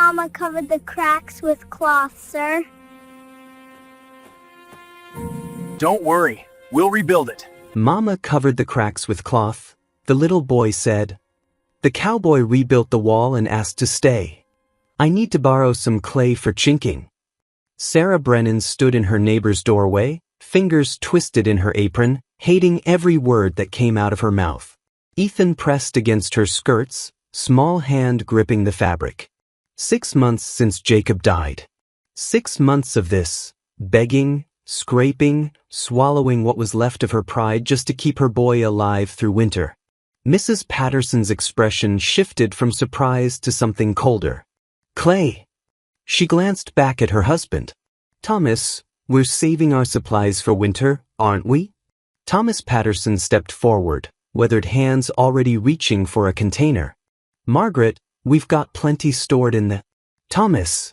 Mama covered the cracks with cloth, sir. Don't worry, we'll rebuild it. Mama covered the cracks with cloth, the little boy said. The cowboy rebuilt the wall and asked to stay. I need to borrow some clay for chinking. Sarah Brennan stood in her neighbor's doorway, fingers twisted in her apron, hating every word that came out of her mouth. Ethan pressed against her skirts, small hand gripping the fabric. 6 months since Jacob died. 6 months of this, begging, scraping, swallowing what was left of her pride just to keep her boy alive through winter. Mrs. Patterson's expression shifted from surprise to something colder. Clay. She glanced back at her husband. Thomas, we're saving our supplies for winter, aren't we? Thomas Patterson stepped forward, weathered hands already reaching for a container. Margaret, we've got plenty stored in the... Thomas.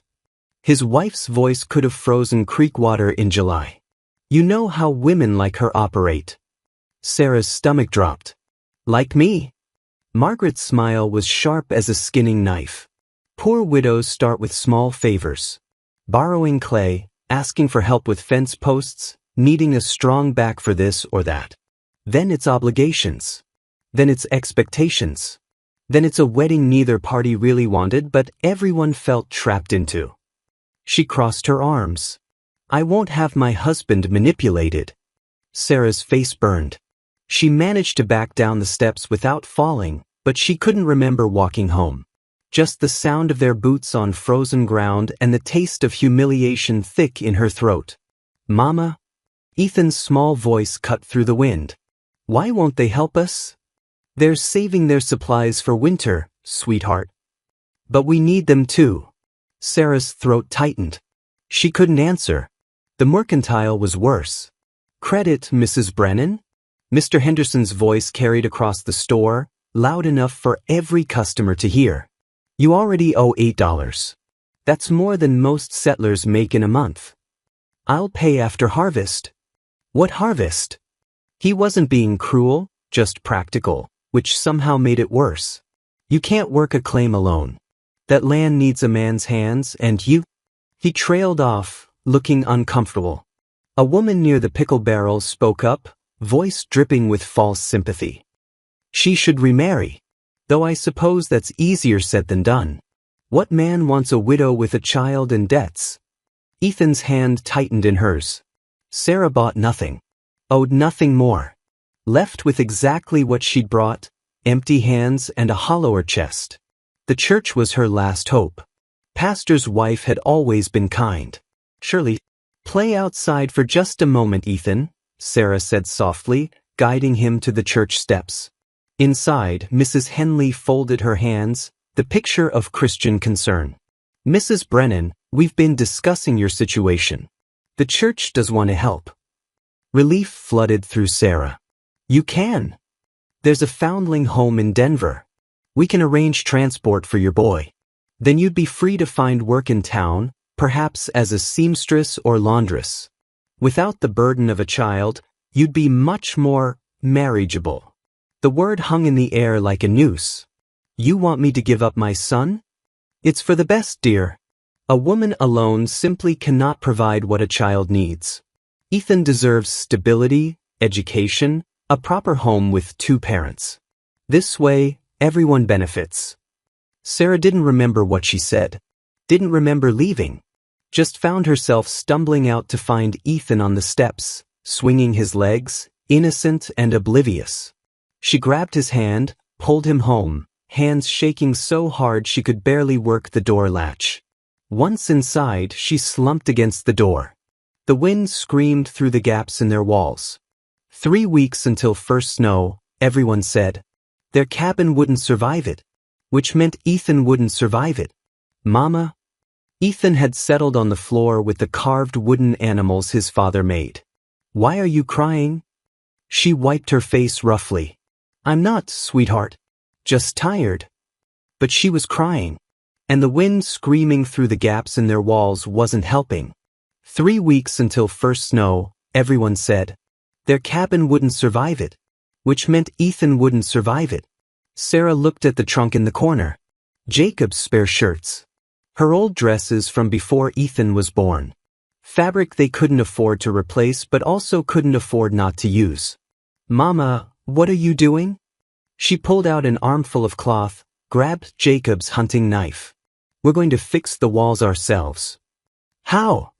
His wife's voice could have frozen creek water in July. You know how women like her operate. Sarah's stomach dropped. Like me? Margaret's smile was sharp as a skinning knife. Poor widows start with small favors. Borrowing clay, asking for help with fence posts, needing a strong back for this or that. Then it's obligations. Then it's expectations. Then it's a wedding neither party really wanted but everyone felt trapped into. She crossed her arms. I won't have my husband manipulated. Sarah's face burned. She managed to back down the steps without falling, but she couldn't remember walking home. Just the sound of their boots on frozen ground and the taste of humiliation thick in her throat. Mama? Ethan's small voice cut through the wind. Why won't they help us? They're saving their supplies for winter, sweetheart. But we need them too. Sarah's throat tightened. She couldn't answer. The mercantile was worse. Credit, Mrs. Brennan? Mr. Henderson's voice carried across the store, loud enough for every customer to hear. You already owe $8. That's more than most settlers make in a month. I'll pay after harvest. What harvest? He wasn't being cruel, just practical, which somehow made it worse. You can't work a claim alone. That land needs a man's hands, and you... He trailed off, looking uncomfortable. A woman near the pickle barrel spoke up, voice dripping with false sympathy. She should remarry. Though I suppose that's easier said than done. What man wants a widow with a child and debts? Ethan's hand tightened in hers. Sarah bought nothing. Owed nothing more. Left with exactly what she'd brought, empty hands and a hollower chest. The church was her last hope. Pastor's wife had always been kind. Surely, play outside for just a moment, Ethan, Sarah said softly, guiding him to the church steps. Inside, Mrs. Henley folded her hands, the picture of Christian concern. Mrs. Brennan, we've been discussing your situation. The church does want to help. Relief flooded through Sarah. You can. There's a foundling home in Denver. We can arrange transport for your boy. Then you'd be free to find work in town, perhaps as a seamstress or laundress. Without the burden of a child, you'd be much more marriageable. The word hung in the air like a noose. You want me to give up my son? It's for the best, dear. A woman alone simply cannot provide what a child needs. Ethan deserves stability, education, a proper home with 2 parents. This way, everyone benefits. Sarah didn't remember what she said. Didn't remember leaving. Just found herself stumbling out to find Ethan on the steps, swinging his legs, innocent and oblivious. She grabbed his hand, pulled him home, hands shaking so hard she could barely work the door latch. Once inside, she slumped against the door. The wind screamed through the gaps in their walls. 3 weeks until first snow, everyone said. Their cabin wouldn't survive it. Which meant Ethan wouldn't survive it. Mama? Ethan had settled on the floor with the carved wooden animals his father made. Why are you crying? She wiped her face roughly. I'm not, sweetheart. Just tired. But she was crying. And the wind screaming through the gaps in their walls wasn't helping. 3 weeks until first snow, everyone said. Their cabin wouldn't survive it. Which meant Ethan wouldn't survive it. Sarah looked at the trunk in the corner. Jacob's spare shirts. Her old dresses from before Ethan was born. Fabric they couldn't afford to replace but also couldn't afford not to use. "Mama, what are you doing?" She pulled out an armful of cloth, grabbed Jacob's hunting knife. "We're going to fix the walls ourselves." "How?"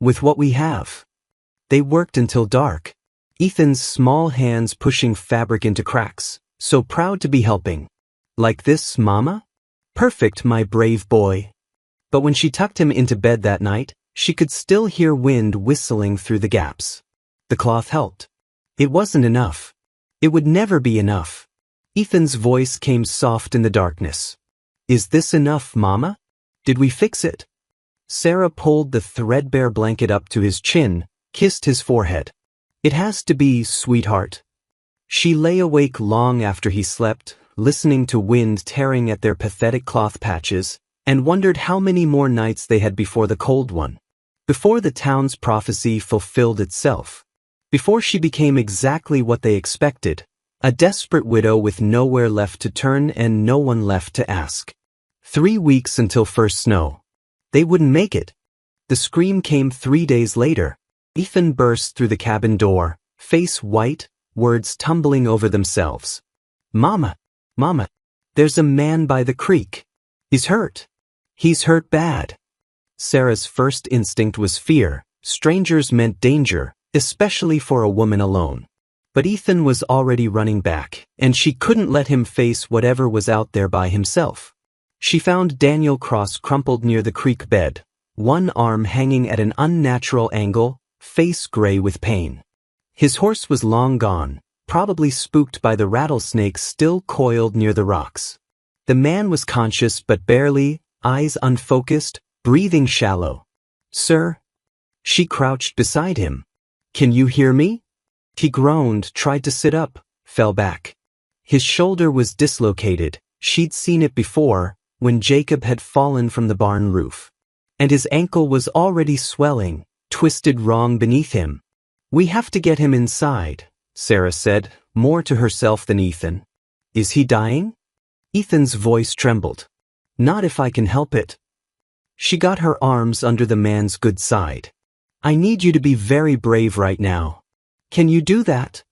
"With what we have." They worked until dark. Ethan's small hands pushing fabric into cracks, so proud to be helping. "Like this, Mama?" "Perfect, my brave boy." But when she tucked him into bed that night, she could still hear wind whistling through the gaps. The cloth helped. It wasn't enough. It would never be enough. Ethan's voice came soft in the darkness. "Is this enough, Mama? Did we fix it?" Sarah pulled the threadbare blanket up to his chin, kissed his forehead. "It has to be, sweetheart." She lay awake long after he slept, listening to wind tearing at their pathetic cloth patches, and wondered how many more nights they had before the cold one. Before the town's prophecy fulfilled itself. Before she became exactly what they expected, a desperate widow with nowhere left to turn and no one left to ask. 3 weeks until first snow. They wouldn't make it. The scream came 3 days later. Ethan burst through the cabin door, face white, words tumbling over themselves. "Mama, Mama, there's a man by the creek. He's hurt. He's hurt bad." Sarah's first instinct was fear. Strangers meant danger, especially for a woman alone. But Ethan was already running back, and she couldn't let him face whatever was out there by himself. She found Daniel Cross crumpled near the creek bed, one arm hanging at an unnatural angle, face gray with pain. His horse was long gone, probably spooked by the rattlesnakes still coiled near the rocks. The man was conscious but barely, eyes unfocused, breathing shallow. "Sir?" She crouched beside him. "Can you hear me?" He groaned, tried to sit up, fell back. His shoulder was dislocated. She'd seen it before, when Jacob had fallen from the barn roof. And his ankle was already swelling, twisted wrong beneath him. "We have to get him inside," Sarah said, more to herself than Ethan. "Is he dying?" Ethan's voice trembled. "Not if I can help it." She got her arms under the man's good side. "I need you to be very brave right now. Can you do that?"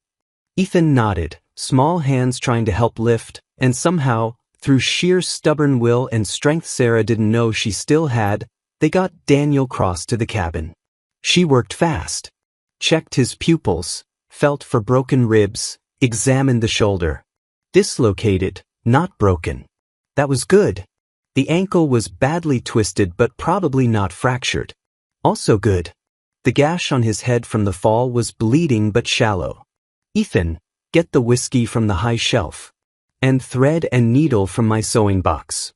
Ethan nodded, small hands trying to help lift, and somehow, through sheer stubborn will and strength Sarah didn't know she still had, they got Daniel Cross to the cabin. She worked fast, checked his pupils, felt for broken ribs, examined the shoulder. Dislocated, not broken. That was good. The ankle was badly twisted but probably not fractured. Also good. The gash on his head from the fall was bleeding but shallow. "Ethan, get the whiskey from the high shelf. And thread and needle from my sewing box."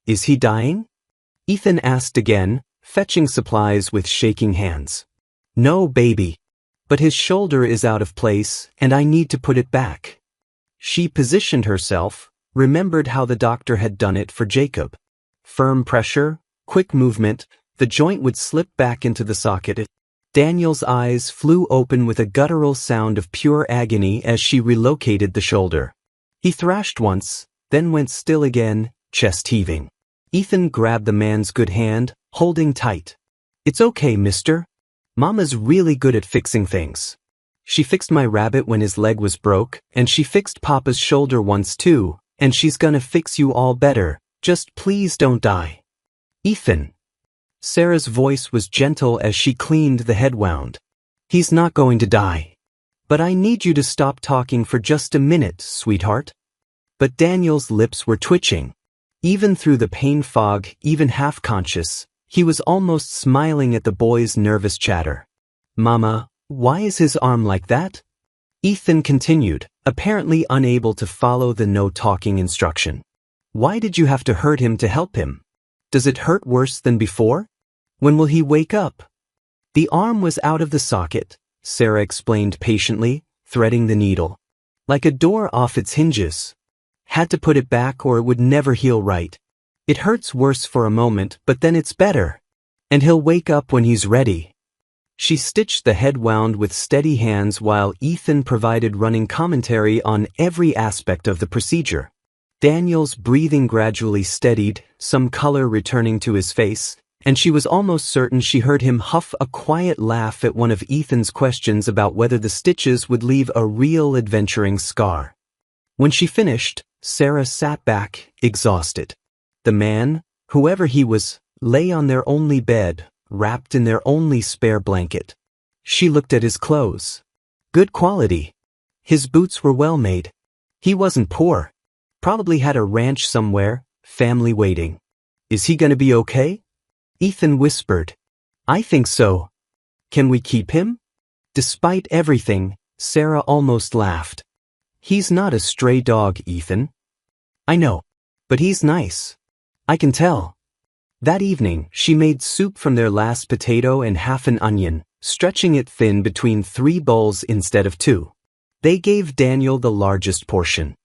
"Is he dying?" Ethan asked again, fetching supplies with shaking hands. "No, baby. But his shoulder is out of place, and I need to put it back." She positioned herself, remembered how the doctor had done it for Jacob. Firm pressure, quick movement, the joint would slip back into the socket. Daniel's eyes flew open with a guttural sound of pure agony as she relocated the shoulder. He thrashed once, then went still again, chest heaving. Ethan grabbed the man's good hand, holding tight. "It's okay, mister. Mama's really good at fixing things. She fixed my rabbit when his leg was broke, and she fixed Papa's shoulder once too, and she's gonna fix you all better. Just please don't die." "Ethan." Sarah's voice was gentle as she cleaned the head wound. "He's not going to die. But I need you to stop talking for just a minute, sweetheart." But Daniel's lips were twitching. Even through the pain fog, even half-conscious, he was almost smiling at the boy's nervous chatter. "Mama, why is his arm like that?" Ethan continued, apparently unable to follow the no-talking instruction. "Why did you have to hurt him to help him? Does it hurt worse than before? When will he wake up?" "The arm was out of the socket," Sarah explained patiently, threading the needle. "Like a door off its hinges. Had to put it back or it would never heal right. It hurts worse for a moment, but then it's better. And he'll wake up when he's ready." She stitched the head wound with steady hands while Ethan provided running commentary on every aspect of the procedure. Daniel's breathing gradually steadied, some color returning to his face, and she was almost certain she heard him huff a quiet laugh at one of Ethan's questions about whether the stitches would leave a real adventuring scar. When she finished, Sarah sat back, exhausted. The man, whoever he was, lay on their only bed, wrapped in their only spare blanket. She looked at his clothes. Good quality. His boots were well made. He wasn't poor. Probably had a ranch somewhere, family waiting. Is he gonna be okay? Ethan whispered. I think so. Can we keep him? Despite everything, Sarah almost laughed. He's not a stray dog, Ethan. I know. But he's nice. I can tell. That evening, she made soup from their last potato and half an onion, stretching it thin between 3 bowls instead of 2. They gave Daniel the largest portion.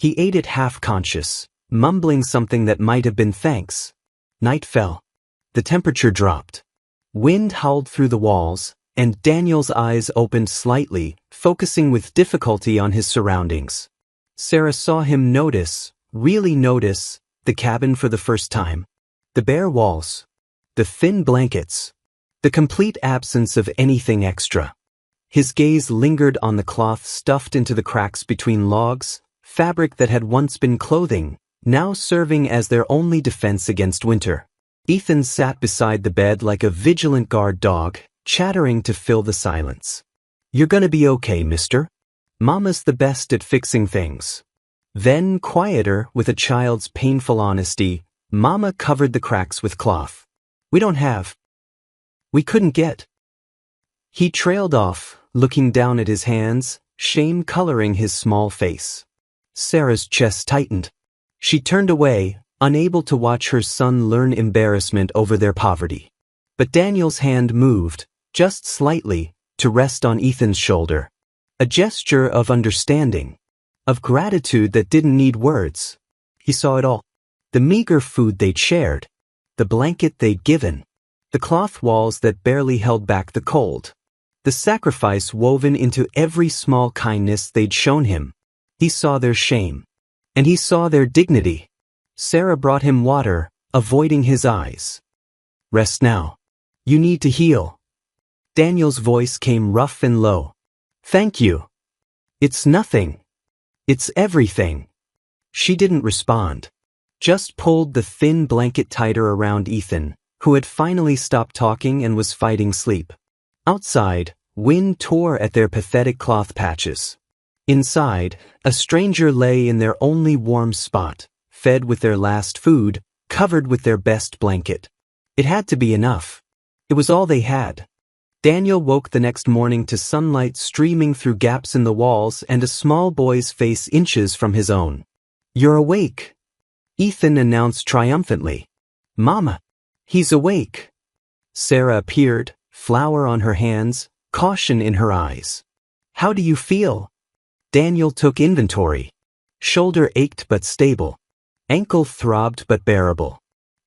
He ate it half-conscious, mumbling something that might have been thanks. Night fell. The temperature dropped. Wind howled through the walls, and Daniel's eyes opened slightly, focusing with difficulty on his surroundings. Sarah saw him really notice, the cabin for the first time. The bare walls. The thin blankets. The complete absence of anything extra. His gaze lingered on the cloth stuffed into the cracks between logs, fabric that had once been clothing, now serving as their only defense against winter. Ethan sat beside the bed like a vigilant guard dog, chattering to fill the silence. You're gonna be okay, mister. Mama's the best at fixing things. Then, quieter, with a child's painful honesty, Mama covered the cracks with cloth. We couldn't get. He trailed off, looking down at his hands, shame coloring his small face. Sarah's chest tightened. She turned away, unable to watch her son learn embarrassment over their poverty. But Daniel's hand moved, just slightly, to rest on Ethan's shoulder. A gesture of understanding, of gratitude that didn't need words. He saw it all. The meager food they'd shared, the blanket they'd given, the cloth walls that barely held back the cold, the sacrifice woven into every small kindness they'd shown him. He saw their shame. And he saw their dignity. Sarah brought him water, avoiding his eyes. Rest now. You need to heal. Daniel's voice came rough and low. Thank you. It's nothing. It's everything. She didn't respond. Just pulled the thin blanket tighter around Ethan, who had finally stopped talking and was fighting sleep. Outside, wind tore at their pathetic cloth patches. Inside, a stranger lay in their only warm spot, fed with their last food, covered with their best blanket. It had to be enough. It was all they had. Daniel woke the next morning to sunlight streaming through gaps in the walls and a small boy's face inches from his own. You're awake, Ethan announced triumphantly. Mama, he's awake. Sarah appeared, flour on her hands, caution in her eyes. How do you feel? Daniel took inventory. Shoulder ached but stable. Ankle throbbed but bearable.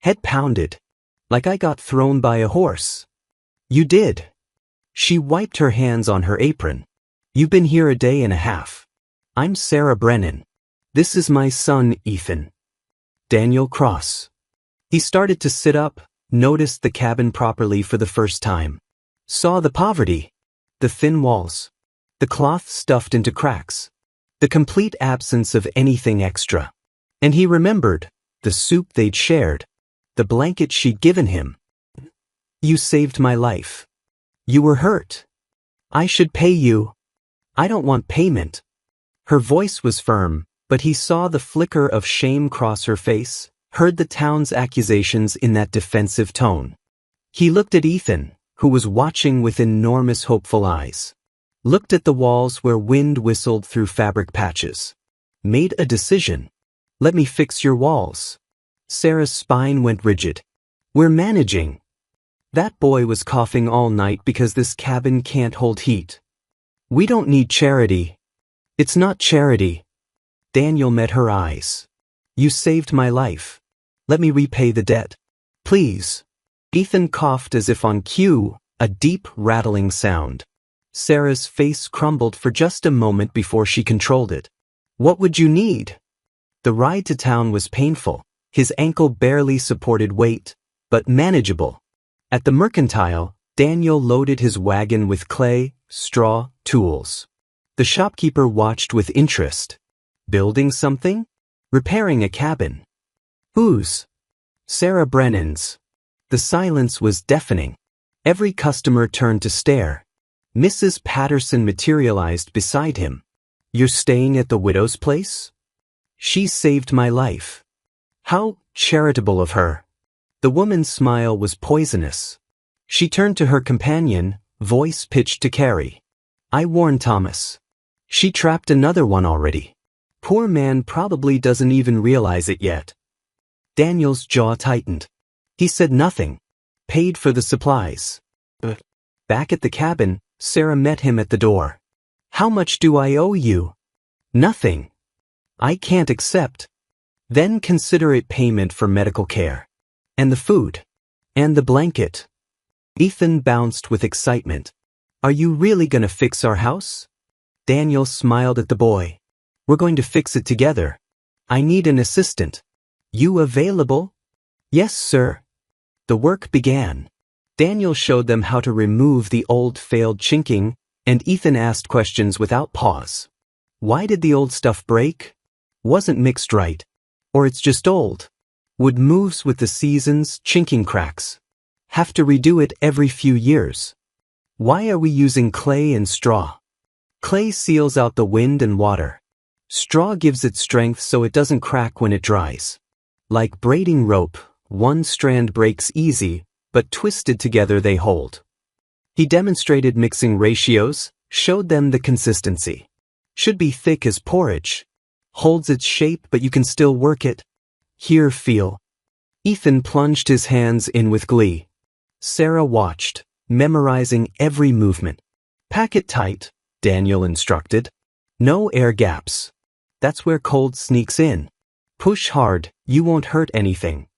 Head pounded. Like I got thrown by a horse. You did. She wiped her hands on her apron. You've been here a day and a half. I'm Sarah Brennan. This is my son, Ethan. Daniel Cross. He started to sit up, noticed the cabin properly for the first time. Saw the poverty. The thin walls. The cloth stuffed into cracks. The complete absence of anything extra. And he remembered the soup they'd shared. The blanket she'd given him. You saved my life. You were hurt. I should pay you. I don't want payment. Her voice was firm, but he saw the flicker of shame cross her face, heard the town's accusations in that defensive tone. He looked at Ethan, who was watching with enormous hopeful eyes. Looked at the walls where wind whistled through fabric patches. Made a decision. Let me fix your walls. Sarah's spine went rigid. We're managing. That boy was coughing all night because this cabin can't hold heat. We don't need charity. It's not charity. Daniel met her eyes. You saved my life. Let me repay the debt. Please. Ethan coughed as if on cue, a deep, rattling sound. Sarah's face crumbled for just a moment before she controlled it. What would you need? The ride to town was painful. His ankle barely supported weight, but manageable. At the mercantile, Daniel loaded his wagon with clay, straw, tools. The shopkeeper watched with interest. Building something? Repairing a cabin. Whose? Sarah Brennan's. The silence was deafening. Every customer turned to stare. Mrs. Patterson materialized beside him. You're staying at the widow's place? She saved my life. How charitable of her. The woman's smile was poisonous. She turned to her companion, voice pitched to Carrie. I warned Thomas. She trapped another one already. Poor man probably doesn't even realize it yet. Daniel's jaw tightened. He said nothing. Paid for the supplies. Back at the cabin, Sarah met him at the door. How much do I owe you? Nothing. I can't accept. Then consider it payment for medical care. And the food. And the blanket. Ethan bounced with excitement. Are you really gonna fix our house? Daniel smiled at the boy. We're going to fix it together. I need an assistant. You available? Yes, sir. The work began. Daniel showed them how to remove the old failed chinking, and Ethan asked questions without pause. Why did the old stuff break? Wasn't mixed right. Or it's just old. Wood moves with the seasons, chinking cracks. Have to redo it every few years. Why are we using clay and straw? Clay seals out the wind and water. Straw gives it strength so it doesn't crack when it dries. Like braiding rope, one strand breaks easy, but twisted together they hold. He demonstrated mixing ratios, showed them the consistency. Should be thick as porridge. Holds its shape but you can still work it. Here, feel. Ethan plunged his hands in with glee. Sarah watched, memorizing every movement. Pack it tight, Daniel instructed. No air gaps. That's where cold sneaks in. Push hard, you won't hurt anything.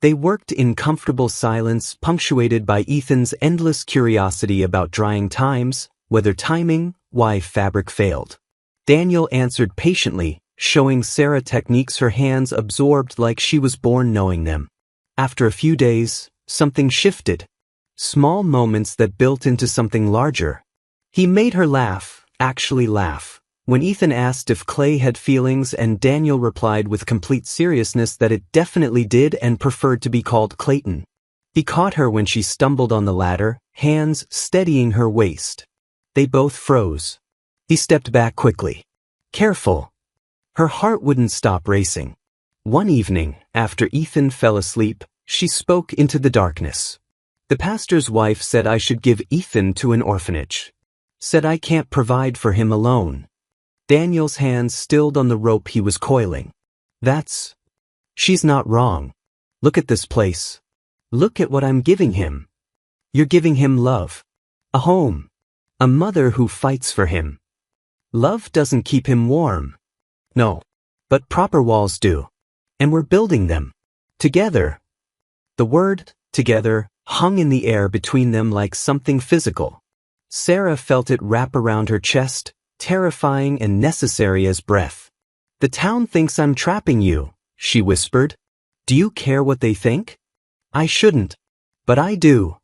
They worked in comfortable silence punctuated by Ethan's endless curiosity about drying times, weather timing, why fabric failed. Daniel answered patiently, showing Sarah techniques her hands absorbed like she was born knowing them. After a few days, something shifted. Small moments that built into something larger. He made her laugh, actually laugh. When Ethan asked if clay had feelings and Daniel replied with complete seriousness that it definitely did and preferred to be called Clayton. He caught her when she stumbled on the ladder, hands steadying her waist. They both froze. He stepped back quickly. Careful. Her heart wouldn't stop racing. One evening, after Ethan fell asleep, she spoke into the darkness. The pastor's wife said I should give Ethan to an orphanage. Said I can't provide for him alone. Daniel's hands stilled on the rope he was coiling. She's not wrong. Look at this place. Look at what I'm giving him. You're giving him love. A home. A mother who fights for him. Love doesn't keep him warm. No. But proper walls do. And we're building them. Together. The word, together, hung in the air between them like something physical. Sarah felt it wrap around her chest, terrifying and necessary as breath. The town thinks I'm trapping you, she whispered. Do you care what they think? I shouldn't. But I do.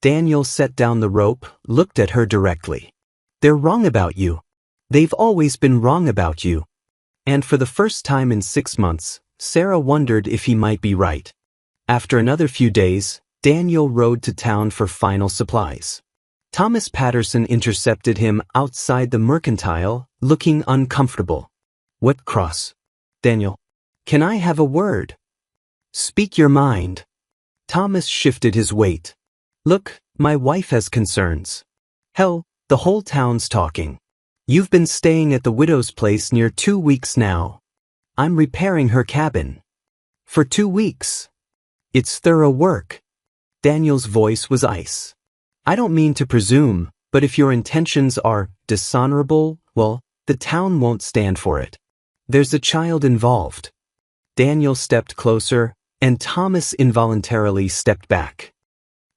Daniel set down the rope, looked at her directly. They're wrong about you. They've always been wrong about you. And for the first time in 6 months, Sarah wondered if he might be right. After another few days, Daniel rode to town for final supplies. Thomas Patterson intercepted him outside the mercantile, looking uncomfortable. What cross? Daniel. Can I have a word? Speak your mind. Thomas shifted his weight. Look, my wife has concerns. Hell, the whole town's talking. You've been staying at the widow's place near 2 weeks now. I'm repairing her cabin. For 2 weeks. It's thorough work. Daniel's voice was ice. I don't mean to presume, but if your intentions are dishonorable, well, the town won't stand for it. There's a child involved. Daniel stepped closer, and Thomas involuntarily stepped back.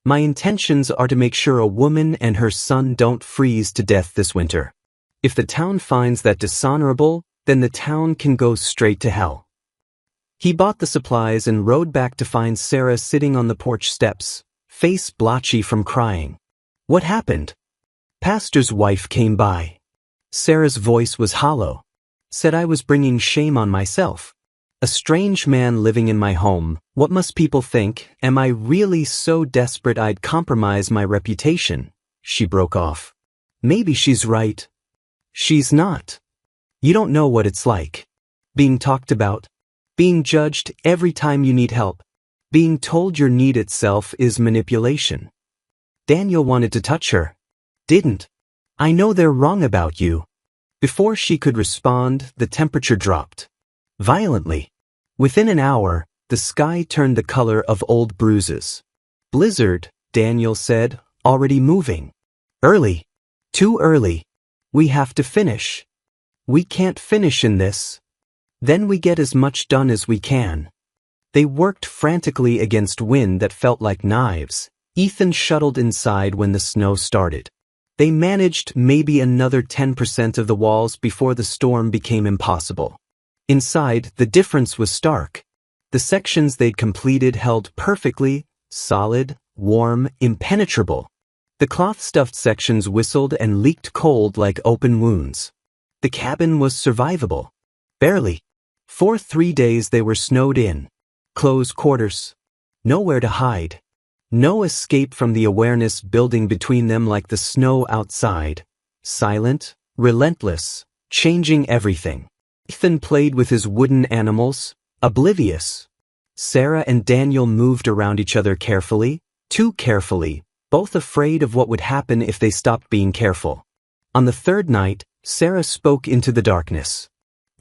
My intentions are to make sure a woman and her son don't freeze to death this winter. If the town finds that dishonorable, then the town can go straight to hell. He bought the supplies and rode back to find Sarah sitting on the porch steps, face blotchy from crying. What happened? Pastor's wife came by. Sarah's voice was hollow. Said I was bringing shame on myself. A strange man living in my home. What must people think? Am I really so desperate I'd compromise my reputation? She broke off. Maybe she's right. She's not. You don't know what it's like. Being talked about. Being judged every time you need help. Being told your need itself is manipulation. Daniel wanted to touch her. Didn't. I know they're wrong about you. Before she could respond, the temperature dropped. Violently. Within an hour, the sky turned the color of old bruises. Blizzard, Daniel said, already moving. Early. Too early. We have to finish. We can't finish in this. Then we get as much done as we can. They worked frantically against wind that felt like knives. Ethan shuttled inside when the snow started. They managed maybe another 10% of the walls before the storm became impossible. Inside, the difference was stark. The sections they'd completed held perfectly, solid, warm, impenetrable. The cloth-stuffed sections whistled and leaked cold like open wounds. The cabin was survivable. Barely. For 3 days they were snowed in. Close quarters. Nowhere to hide. No escape from the awareness building between them like the snow outside. Silent, relentless, changing everything. Ethan played with his wooden animals, oblivious. Sarah and Daniel moved around each other carefully, too carefully, both afraid of what would happen if they stopped being careful. On the third night, Sarah spoke into the darkness.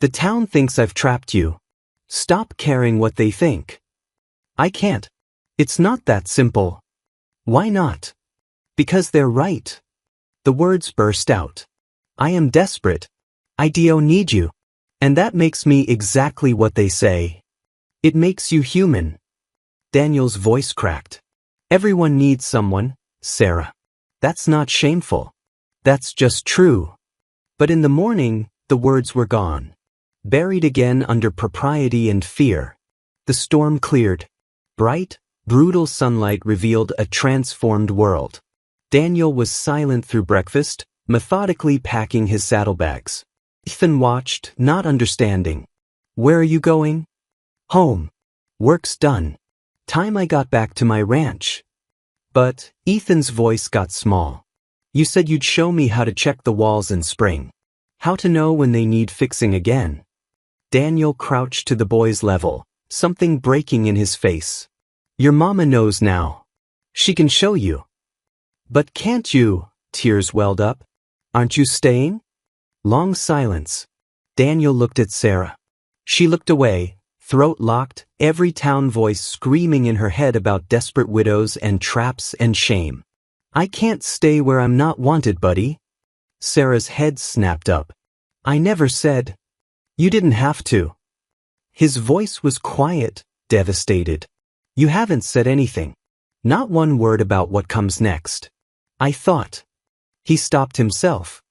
The town thinks I've trapped you. Stop caring what they think. I can't. It's not that simple. Why not? Because they're right. The words burst out. I am desperate. I don't need you. And that makes me exactly what they say. It makes you human. Daniel's voice cracked. Everyone needs someone, Sarah. That's not shameful. That's just true. But in the morning, the words were gone. Buried again under propriety and fear. The storm cleared. Bright, brutal sunlight revealed a transformed world. Daniel was silent through breakfast, methodically packing his saddlebags. Ethan watched, not understanding. Where are you going? Home. Work's done. Time I got back to my ranch. But Ethan's voice got small. You said you'd show me how to check the walls in spring. How to know when they need fixing again. Daniel crouched to the boy's level, something breaking in his face. Your mama knows now. She can show you. But can't you? Tears welled up. Aren't you staying? Long silence. Daniel looked at Sarah. She looked away, throat locked, every town voice screaming in her head about desperate widows and traps and shame. I can't stay where I'm not wanted, buddy. Sarah's head snapped up. I never said. You didn't have to. His voice was quiet, devastated. You haven't said anything. Not one word about what comes next. I thought. He stopped himself.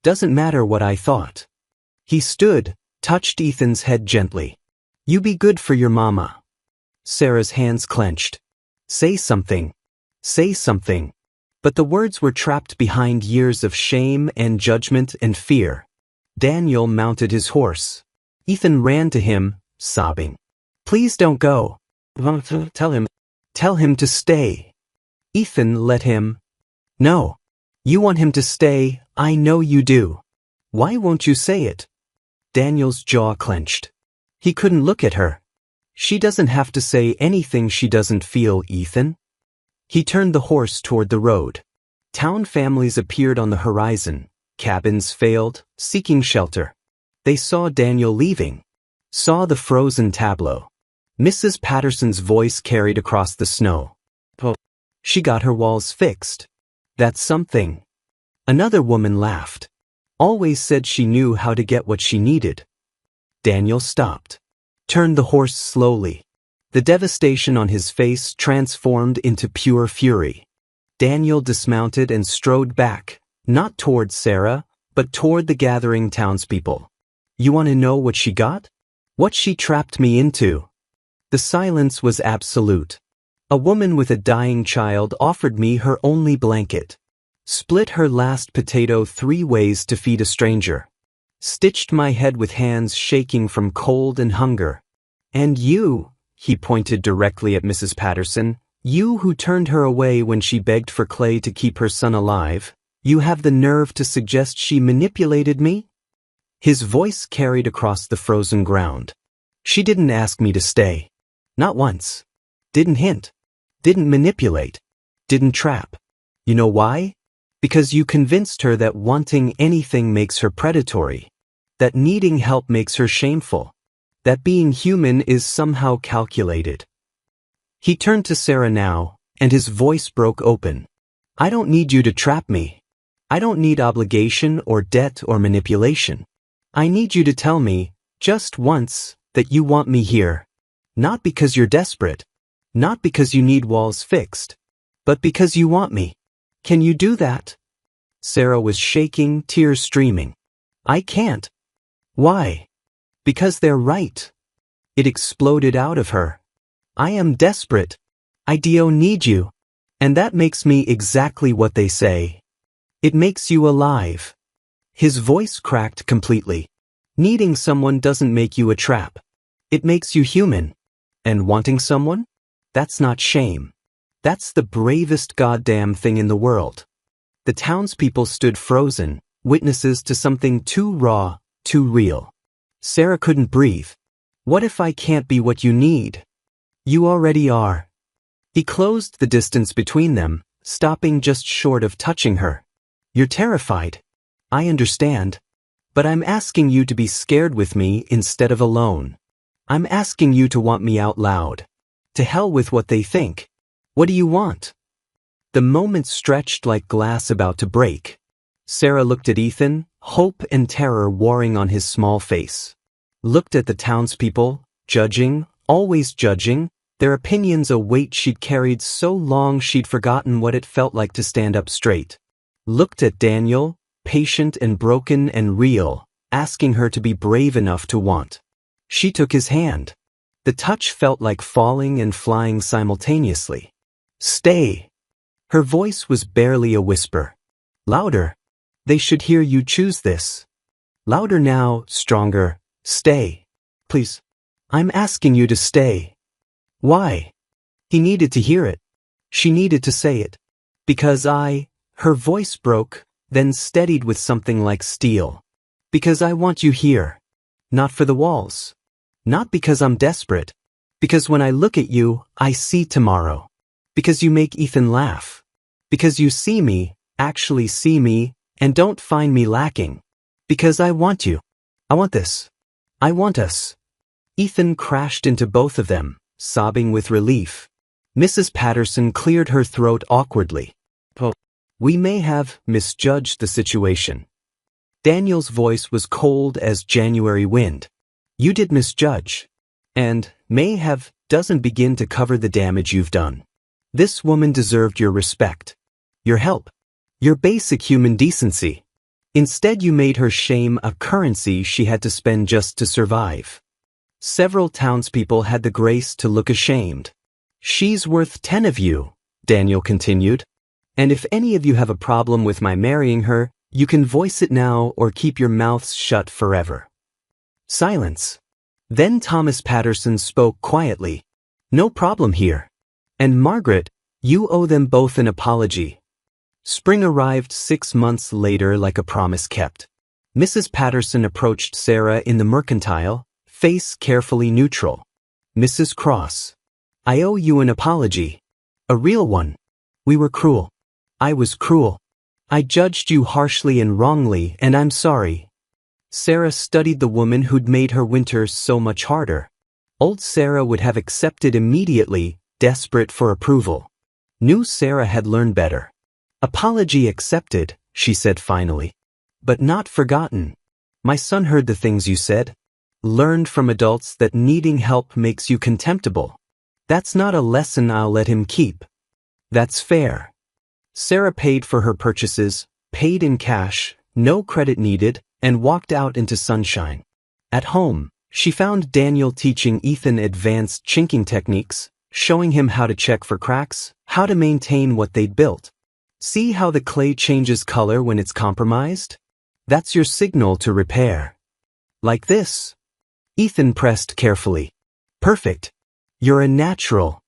Doesn't matter what I thought. He stood, touched Ethan's head gently. You be good for your mama. Sarah's hands clenched. Say something. Say something. But the words were trapped behind years of shame and judgment and fear. Daniel mounted his horse. Ethan ran to him, sobbing. Please don't go. Tell him to stay. Ethan let him. No. You want him to stay, I know you do. Why won't you say it? Daniel's jaw clenched. He couldn't look at her. She doesn't have to say anything she doesn't feel, Ethan. He turned the horse toward the road. Town families appeared on the horizon. Cabins failed, seeking shelter. They saw Daniel leaving. Saw the frozen tableau. Mrs. Patterson's voice carried across the snow. She got her walls fixed. That's something. Another woman laughed. Always said she knew how to get what she needed. Daniel stopped. Turned the horse slowly. The devastation on his face transformed into pure fury. Daniel dismounted and strode back, not toward Sarah, but toward the gathering townspeople. You want to know what she got? What she trapped me into. The silence was absolute. A woman with a dying child offered me her only blanket. Split her last potato 3 ways to feed a stranger. Stitched my head with hands shaking from cold and hunger. And you, he pointed directly at Mrs. Patterson, you who turned her away when she begged for clay to keep her son alive, you have the nerve to suggest she manipulated me? His voice carried across the frozen ground. She didn't ask me to stay. Not once. Didn't hint. Didn't manipulate. Didn't trap. You know why? Because you convinced her that wanting anything makes her predatory. That needing help makes her shameful. That being human is somehow calculated. He turned to Sarah now, and his voice broke open. I don't need you to trap me. I don't need obligation or debt or manipulation. I need you to tell me, just once, that you want me here. Not because you're desperate. Not because you need walls fixed. But because you want me. Can you do that? Sarah was shaking, tears streaming. I can't. Why? Because they're right. It exploded out of her. I am desperate. I don't need you. And that makes me exactly what they say. It makes you alive. His voice cracked completely. Needing someone doesn't make you a trap. It makes you human. And wanting someone? That's not shame. That's the bravest goddamn thing in the world. The townspeople stood frozen, witnesses to something too raw, too real. Sarah couldn't breathe. What if I can't be what you need? You already are. He closed the distance between them, stopping just short of touching her. You're terrified. I understand. But I'm asking you to be scared with me instead of alone. I'm asking you to want me out loud. To hell with what they think. What do you want? The moment stretched like glass about to break. Sarah looked at Ethan, hope and terror warring on his small face. Looked at the townspeople, judging, always judging, their opinions a weight she'd carried so long she'd forgotten what it felt like to stand up straight. Looked at Daniel, patient and broken and real, asking her to be brave enough to want. She took his hand. The touch felt like falling and flying simultaneously. Stay. Her voice was barely a whisper. Louder. They should hear you choose this. Louder now, stronger. Stay. Please. I'm asking you to stay. Why? He needed to hear it. She needed to say it. Because her voice broke, then steadied with something like steel. Because I want you here. Not for the walls. Not because I'm desperate. Because when I look at you, I see tomorrow. Because you make Ethan laugh. Because you see me, actually see me, and don't find me lacking. Because I want you. I want this. I want us. Ethan crashed into both of them, sobbing with relief. Mrs. Patterson cleared her throat awkwardly. We may have misjudged the situation. Daniel's voice was cold as January wind. You did misjudge. And may have doesn't begin to cover the damage you've done. This woman deserved your respect. Your help. Your basic human decency. Instead you made her shame a currency she had to spend just to survive. Several townspeople had the grace to look ashamed. She's worth 10 of you, Daniel continued. And if any of you have a problem with my marrying her, you can voice it now or keep your mouths shut forever. Silence. Then Thomas Patterson spoke quietly. No problem here. And Margaret, you owe them both an apology. Spring arrived 6 months later like a promise kept. Mrs. Patterson approached Sarah in the mercantile, face carefully neutral. Mrs. Cross. I owe you an apology. A real one. We were cruel. I was cruel. I judged you harshly and wrongly, and I'm sorry. Sarah studied the woman who'd made her winter so much harder. Old Sarah would have accepted immediately, desperate for approval. New Sarah had learned better. Apology accepted, she said finally. But not forgotten. My son heard the things you said. Learned from adults that needing help makes you contemptible. That's not a lesson I'll let him keep. That's fair. Sarah paid for her purchases, paid in cash, no credit needed, and walked out into sunshine. At home, She found Daniel teaching Ethan advanced chinking techniques, showing him how to check for cracks, how to maintain what they'd built. See how the clay changes color when it's compromised? That's your signal to repair. Like this. Ethan pressed carefully. Perfect. You're a natural.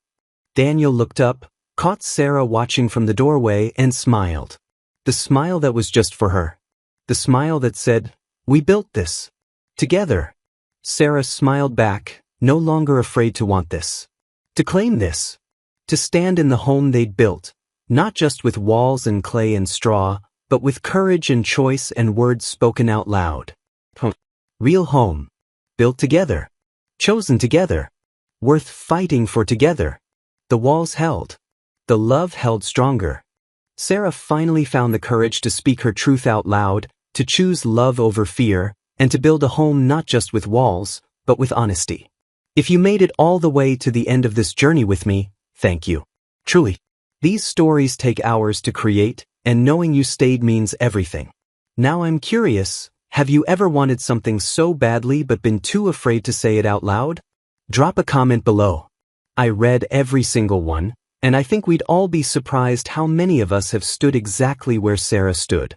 Daniel looked up, caught Sarah watching from the doorway, and smiled. The smile that was just for her. The smile that said, "We built this. Together." Sarah smiled back, no longer afraid to want this. To claim this. To stand in the home they'd built, not just with walls and clay and straw, but with courage and choice and words spoken out loud. Real home. Built together. Chosen together. Worth fighting for together. The walls held. The love held stronger. Sarah finally found the courage to speak her truth out loud, to choose love over fear, and to build a home not just with walls, but with honesty. If you made it all the way to the end of this journey with me, thank you. Truly. These stories take hours to create, and knowing you stayed means everything. Now I'm curious, have you ever wanted something so badly but been too afraid to say it out loud? Drop a comment below. I read every single one, and I think we'd all be surprised how many of us have stood exactly where Sarah stood.